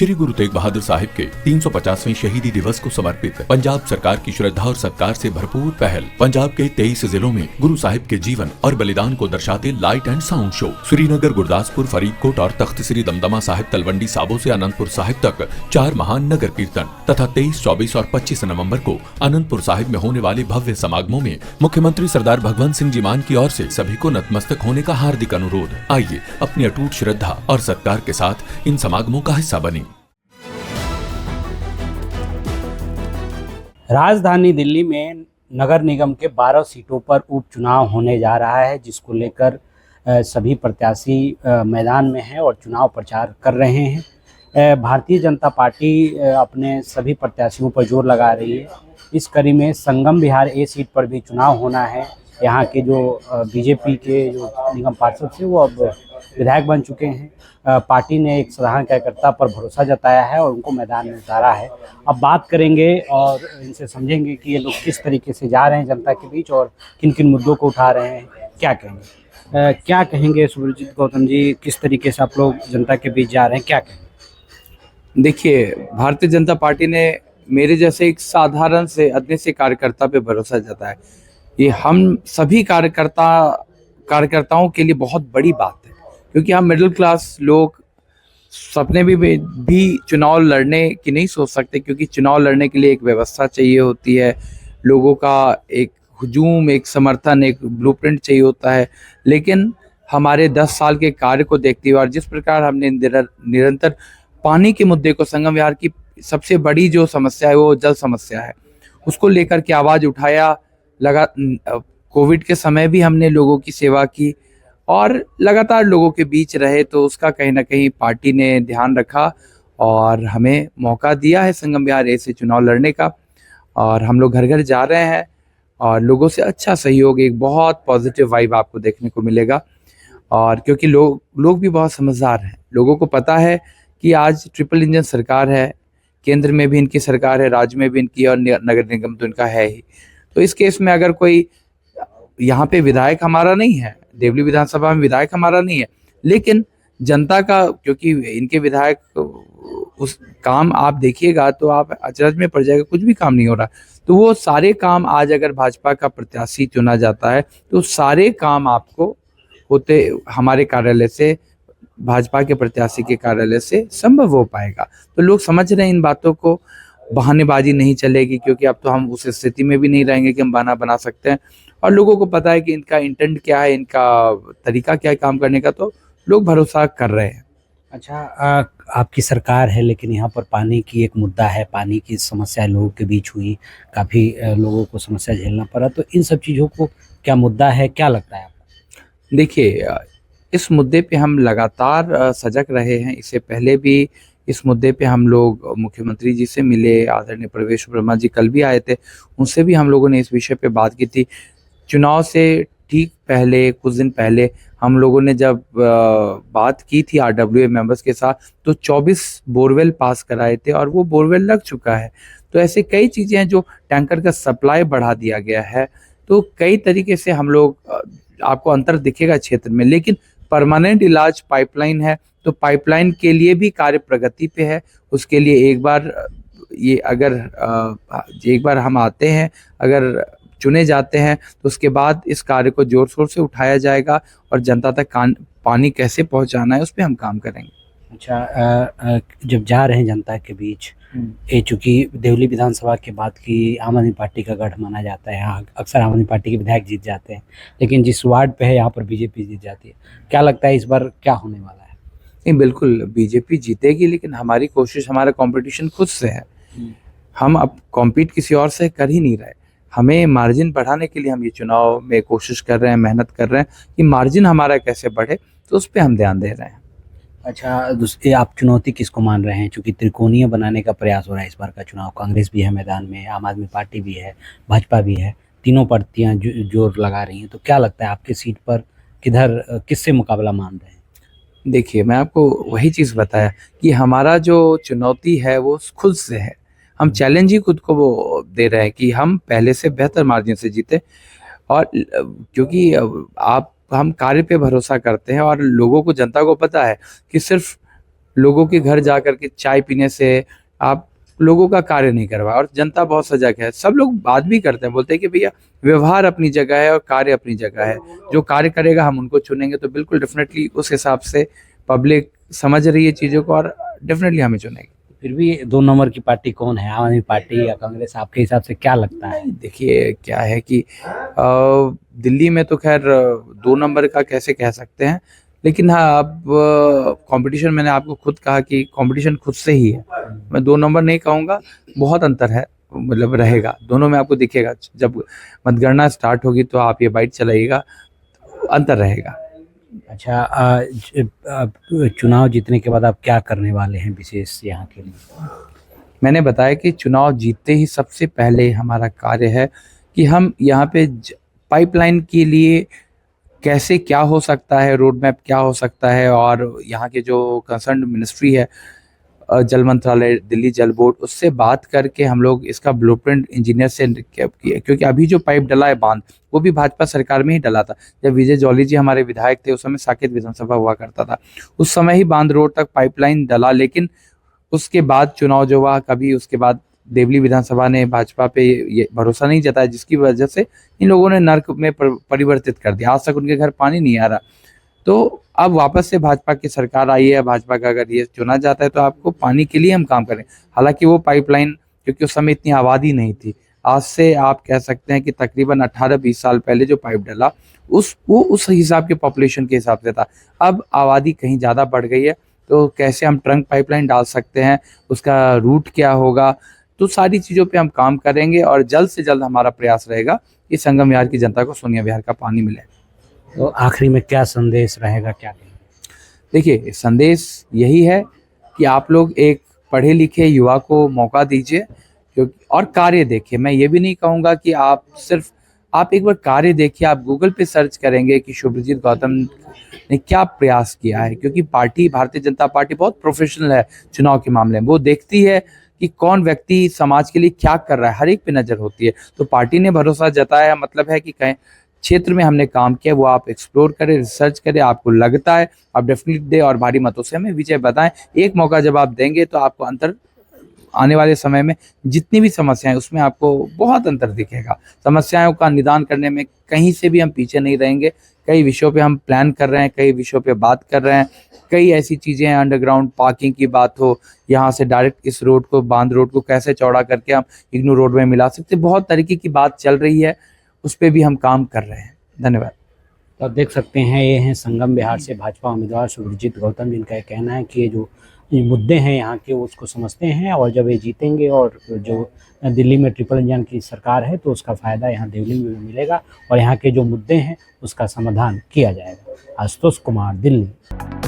श्री गुरु तेग बहादुर साहिब के 350वें शहीदी दिवस को समर्पित पंजाब सरकार की श्रद्धा और सत्कार से भरपूर पहल। पंजाब के 23 जिलों में गुरु साहिब के जीवन और बलिदान को दर्शाते light and sound show Srinagar, Gurdaspur, Faridkot और तख्त श्री दमदमा साहिब, तलवंडी साबो से अनंतपुर साहिब तक 4 महान नगर कीर्तन तथा 23, 24 और 25 नवंबर को अनंतपुर साहिब में होने वाले भव्य समागमों में मुख्यमंत्री सरदार भगवंत सिंह जी मान की ओर से सभी को नतमस्तक होने का हार्दिक अनुरोध। आइए अपनी अटूट श्रद्धा और सत्कार के साथ इन समागमों का हिस्सा बने। राजधानी दिल्ली में नगर निगम के 12 सीटों पर उपचुनाव होने जा रहा है, जिसको लेकर सभी प्रत्याशी मैदान में हैं और चुनाव प्रचार कर रहे हैं। भारतीय जनता पार्टी अपने सभी प्रत्याशियों पर जोर लगा रही है। इस कड़ी में संगम विहार ए सीट पर भी चुनाव होना है। यहाँ के जो बीजेपी के जो निगम पार्षद थे वो अब विधायक बन चुके हैं। पार्टी ने एक साधारण कार्यकर्ता पर भरोसा जताया है और उनको मैदान में उतारा है। अब बात करेंगे और इनसे समझेंगे कि ये लोग किस तरीके से जा रहे हैं जनता के बीच और किन किन मुद्दों को उठा रहे हैं, क्या कहेंगे सुब्रजीत गौतम जी, किस तरीके से आप लोग जनता के बीच जा रहे हैं, क्या कहेंगे? देखिए, भारतीय जनता पार्टी ने मेरे जैसे एक साधारण से अदने से कार्यकर्ता पे भरोसा जताया। ये हम सभी कार्यकर्ताओं के लिए बहुत बड़ी बात है, क्योंकि हम मिडिल क्लास लोग सपने भी चुनाव लड़ने की नहीं सोच सकते, क्योंकि चुनाव लड़ने के लिए एक व्यवस्था चाहिए होती है, लोगों का एक हुजूम, एक समर्थन, एक ब्लूप्रिंट चाहिए होता है। लेकिन हमारे 10 साल के कार्य को देखते हुए और जिस प्रकार हमने निरंतर पानी के मुद्दे को, संगम विहार की सबसे बड़ी जो समस्या है वो जल समस्या है, उसको लेकर के आवाज़ उठाया। कोविड के समय भी हमने लोगों की सेवा की और लगातार लोगों के बीच रहे, तो उसका कहीं ना कहीं पार्टी ने ध्यान रखा और हमें मौका दिया है संगम विहार ए से चुनाव लड़ने का। और हम लोग घर घर जा रहे हैं और लोगों से अच्छा सहयोग, एक बहुत पॉजिटिव वाइब आपको देखने को मिलेगा। और क्योंकि लोग भी बहुत समझदार हैं, लोगों को पता है कि आज ट्रिपल इंजन सरकार है, केंद्र में भी इनकी सरकार है, राज्य में भी इनकी, और नगर निगम तो इनका है ही। तो इस केस में अगर कोई यहाँ पे विधायक हमारा नहीं है, देवली विधानसभा में विधायक हमारा नहीं है, लेकिन जनता का, क्योंकि इनके विधायक उस काम आप देखिएगा तो आप अचरज में पड़ जाएगा, कुछ भी काम नहीं हो रहा। तो वो सारे काम आज अगर भाजपा का प्रत्याशी चुना जाता है तो सारे काम आपको होते हमारे कार्यालय से, भाजपा के प्रत्याशी के कार्यालय से संभव हो पाएगा। तो लोग समझ रहे हैं इन बातों को, बहानेबाजी नहीं चलेगी, क्योंकि अब तो हम उस स्थिति में भी नहीं रहेंगे कि हम बहाना बना सकते हैं। और लोगों को पता है कि इनका इंटेंट क्या है, इनका तरीका क्या है काम करने का, तो लोग भरोसा कर रहे हैं। अच्छा, आपकी सरकार है, लेकिन यहाँ पर पानी की एक मुद्दा है, पानी की समस्या लोगों के बीच हुई, काफ़ी लोगों को समस्या झेलना पड़ा। तो इन सब चीज़ों को क्या मुद्दा है, क्या लगता है आपको? देखिए, इस मुद्दे पे हम लगातार सजग रहे हैं। इससे पहले भी इस मुद्दे पे हम लोग मुख्यमंत्री जी से मिले, आदरणीय प्रवेश वर्मा जी कल भी आए थे, उनसे भी हम लोगों ने इस विषय पे बात की थी। चुनाव से ठीक पहले, कुछ दिन पहले हम लोगों ने जब बात की थी RWA मेंबर्स के साथ, तो 24 बोरवेल पास कराए थे और वो बोरवेल लग चुका है। तो ऐसे कई चीज़ें हैं, जो टैंकर का सप्लाई बढ़ा दिया गया है। तो कई तरीके से हम लोग, आपको अंतर दिखेगा क्षेत्र में, लेकिन परमानेंट इलाज पाइपलाइन है, तो पाइपलाइन के लिए भी कार्य प्रगति पे है। उसके लिए एक बार हम आते हैं, अगर चुने जाते हैं, तो उसके बाद इस कार्य को जोर शोर से उठाया जाएगा और जनता तक पानी कैसे पहुंचाना है उस पर हम काम करेंगे। अच्छा, जब जा रहे हैं जनता के बीच, ये चूँकि देवली विधानसभा के बाद की आम आदमी पार्टी का गढ़ माना जाता है, यहाँ अक्सर आम आदमी पार्टी के विधायक जीत जाते हैं, लेकिन जिस वार्ड पे है यहाँ पर बीजेपी जीत जाती है। क्या लगता है इस बार क्या होने वाला है? नहीं, बिल्कुल बीजेपी जीतेगी, लेकिन हमारी कोशिश, हमारा कंपटीशन खुद से है। हम अब कॉम्पीट किसी और से कर ही नहीं रहे। हमें मार्जिन बढ़ाने के लिए हम ये चुनाव में कोशिश कर रहे हैं, मेहनत कर रहे हैं कि मार्जिन हमारा कैसे बढ़े, तो उस पर हम ध्यान दे रहे हैं। अच्छा, दूसरी आप चुनौती किसको मान रहे हैं? चूँकि त्रिकोणीय बनाने का प्रयास हो रहा है इस बार का चुनाव, कांग्रेस भी है मैदान में, आम आदमी पार्टी भी है, भाजपा भी है, तीनों पार्टियां जोर लगा रही हैं। तो क्या लगता है आपकी सीट पर किससे मुकाबला मान रहे हैं? देखिए, मैं आपको वही चीज़ बताया कि हमारा जो चुनौती है वो खुद से है। हम चैलेंज ही खुद को वो दे रहे हैं कि हम पहले से बेहतर मार्जिन से जीते। और क्योंकि हम कार्य पे भरोसा करते हैं और लोगों को, जनता को पता है कि सिर्फ लोगों के घर जा करके चाय पीने से आप लोगों का कार्य नहीं करवा। और जनता बहुत सजग है, सब लोग बात भी करते हैं, बोलते हैं कि भैया व्यवहार अपनी जगह है और कार्य अपनी जगह है, जो कार्य करेगा हम उनको चुनेंगे। तो बिल्कुल डेफिनेटली उस हिसाब से पब्लिक समझ रही है चीज़ों को और डेफिनेटली हमें चुनेगी। फिर भी 2 नंबर की पार्टी कौन है, आम आदमी पार्टी या कांग्रेस, आपके हिसाब से क्या लगता है? देखिए क्या है कि दिल्ली में तो खैर 2 नंबर का कैसे कह सकते हैं, लेकिन हाँ अब कंपटीशन मैंने आपको खुद कहा कि कंपटीशन खुद से ही है। मैं 2 नंबर नहीं कहूँगा, बहुत अंतर है, मतलब रहेगा दोनों में, आपको दिखेगा जब मतगणना स्टार्ट होगी तो आप ये बाइट चलाइएगा, अंतर रहेगा। अच्छा, चुनाव जीतने के बाद आप क्या करने वाले हैं विशेष यहाँ के लिए? मैंने बताया कि चुनाव जीतते ही सबसे पहले हमारा कार्य है कि हम यहाँ पे पाइपलाइन के लिए कैसे क्या हो सकता है, रोड मैप क्या हो सकता है, और यहाँ के जो कंसर्न मिनिस्ट्री है, जल मंत्रालय, दिल्ली जल बोर्ड, उससे बात करके हम लोग इसका ब्लूप्रिंट इंजीनियर से किया। क्योंकि अभी जो पाइप डला है बांध, वो भी भाजपा सरकार में ही डला था। जब विजय जौली जी हमारे विधायक थे, उस समय साकेत विधानसभा हुआ करता था, उस समय ही बांध रोड तक पाइपलाइन डला। लेकिन उसके बाद चुनाव जो हुआ, कभी उसके बाद देवली विधानसभा ने भाजपा पे ये भरोसा नहीं जताया, जिसकी वजह से इन लोगों ने नर्क में परिवर्तित कर दिया। आज तक उनके घर पानी नहीं आ रहा। तो अब वापस से भाजपा की सरकार आई है, भाजपा का अगर ये चुना जाता है तो आपको पानी के लिए हम काम करें। हालांकि वो पाइपलाइन, क्योंकि उस समय इतनी आबादी नहीं थी, आज से आप कह सकते हैं कि तकरीबन 18-20 साल पहले जो पाइप डला वो उस हिसाब के पॉपुलेशन के हिसाब से था। अब आबादी कहीं ज़्यादा बढ़ गई है, तो कैसे हम ट्रंक पाइपलाइन डाल सकते हैं, उसका रूट क्या होगा, तो सारी चीज़ों पे हम काम करेंगे। और जल्द से जल्द हमारा प्रयास रहेगा कि संगम विहार की जनता को सोनिया विहार का पानी मिले। तो आखिरी में क्या संदेश रहेगा, क्या कहेंगे? देखिए संदेश यही है कि आप लोग एक पढ़े लिखे युवा को मौका दीजिए, क्योंकि और कार्य देखिए। मैं ये भी नहीं कहूँगा कि आप एक बार कार्य देखिए। आप गूगल पे सर्च करेंगे कि शुभ्रजीत गौतम ने क्या प्रयास किया है, क्योंकि पार्टी, भारतीय जनता पार्टी बहुत प्रोफेशनल है चुनाव के मामले में। वो देखती है कि कौन व्यक्ति समाज के लिए क्या कर रहा है, हर एक पे नज़र होती है। तो पार्टी ने भरोसा जताया, मतलब है कि कहीं क्षेत्र में हमने काम किया वो आप एक्सप्लोर करें, रिसर्च करें, आपको लगता है आप डेफिनेटली दे और भारी मतों से हमें विजय बताएं। एक मौका जब आप देंगे तो आपको अंतर आने वाले समय में जितनी भी समस्याएं, उसमें आपको बहुत अंतर दिखेगा। समस्याओं का निदान करने में कहीं से भी हम पीछे नहीं रहेंगे। कई विषयों पे हम प्लान कर रहे हैं, कई विषयों पे बात कर रहे हैं। कई ऐसी चीज़ें हैं, अंडरग्राउंड पार्किंग की बात हो, यहाँ से डायरेक्ट इस रोड को, बांध रोड को कैसे चौड़ा करके हम इग्नू रोड में मिला सकते, बहुत तरीके की बात चल रही है, उस पर भी हम काम कर रहे हैं। धन्यवाद। तो आप देख सकते हैं, ये हैं संगम विहार से भाजपा उम्मीदवार शुभ्रजीत गौतम, जिनका ये कहना है कि ये मुद्दे हैं यहाँ के, वो उसको समझते हैं, और जब ये जीतेंगे और जो दिल्ली में ट्रिपल इंजन की सरकार है तो उसका फ़ायदा यहाँ दिल्ली में भी मिलेगा और यहाँ के जो मुद्दे हैं उसका समाधान किया जाएगा। आशुतोष कुमार, दिल्ली।